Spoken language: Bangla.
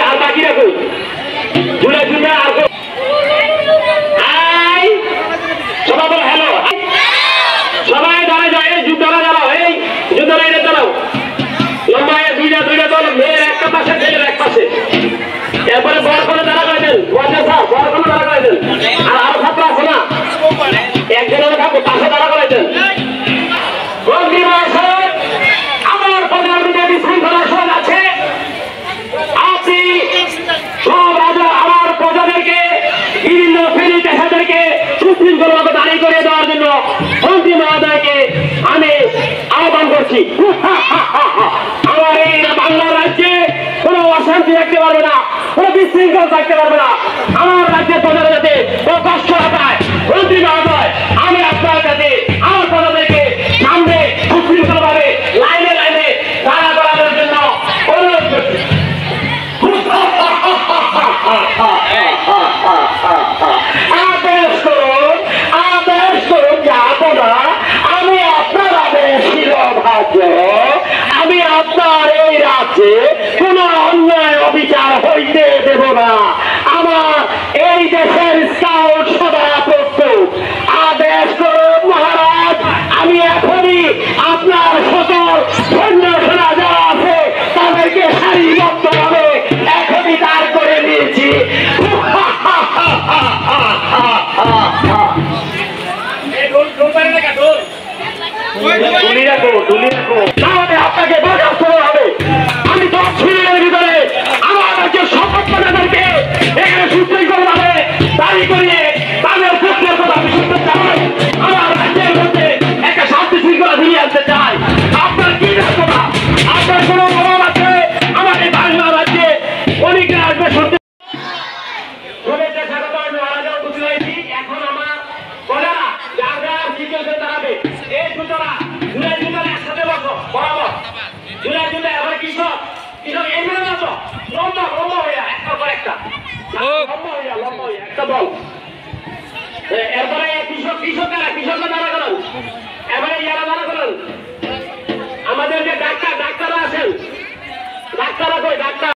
আর বাকি রাখুন জুলাই জুলাই আর সবাই বলো হ্যালো সবাই দাঁড়ায় যায় যুদ্ধরা দাঁড়াও এই যুদ্ধরা এটা দাঁড়াও লম্বা দুইটা দল মেয়ের একটা পাশে ছেলের এক পাশে এরপরে বড় করে দাঁড়া করে দেন বড় করে দাঁড়া করে দেন আর আরো ছাত্র আছে না একজনের থাকবো পাশে দাঁড়া করে দেন আমার প্রধানমন্ত্রী বিশৃঙ্খলা সহজ আছে আপনি সব আমার প্রজাদেরকে বিভিন্ন শ্রেণী পেশাদেরকে সুশৃঙ্খলভাবে দাঁড়িয়ে করে দেওয়ার জন্য মন্ত্রী মহোদয়কে আমি আহ্বান করছি আমার এই বাংলা রাজ্যে কোনো অশান্তি থাকতে পারবে না কোনো বিশৃঙ্খল থাকতে পারবে না আমার রাজ্যের প্রজাদের যাতে কোনো কষ্ট না পায় মন্ত্রী মহোদয় আমি আপনার কাছে আমার প্রজাদেরকে সামনে সুশৃঙ্খলভাবে লাইনে লাইনে দাঁড়া করানোর জন্য অনুরোধ করছি আদেশ করুন যাবো না আমি আপনার আদেশ শিরোভাগ্য আমি আপনার এই রাজ্যে কোন অন্যায় অবিচার হইতে দেব না আমার এই দেশের স্কাউট সদা প্রস্তুত আদেশ করুন মহারাজ আমি এখনই আপনার সকল সৈন্য সেনা যারা আছে তাদেরকে সারিবদ্ধভাবে এখনই দাঁড় করে নিয়েছি আপনাকে বরখাস্ত হবে আমি 10 মিনিটের ভিতরে আমার রাজ্যের সকল প্রজাদেরকে এখানে সুশৃঙ্খলভাবে দাঁড়ি করিয়ে তাদের পক্ষের কথা বিশুদ্ধ চাই আমার রাজ্যের মধ্যে একটা শান্তি শৃঙ্খলা ফিরিয়ে আনতে চাই আপনার কি কথা আপনার কোনো অভাব আছে আমার এই বাংলা রাজ্যে অনেকে আসবে শুনতে শুভেচ্ছা স্বাগত আমি মহারাজা উপস্থিত হয়েছি এখন আমার প্রজারা যারা শিক্ষকদের দাঁড়াবে এই দুজনা জুলাই জুলাই একসাথে বসো বরাবর জুলাই জুলাই আবার কৃষক এমনি বসো লম্বা হইয়া একটা পর একটা লম্বা হইয়া একটা দল এরপরে কৃষকরা দাঁড়া করেন এবারে ইয়ারা দাঁড়া করেন আমাদের যে ডাক্তাররা আছেন ডাক্তাররা কই ডাক্তার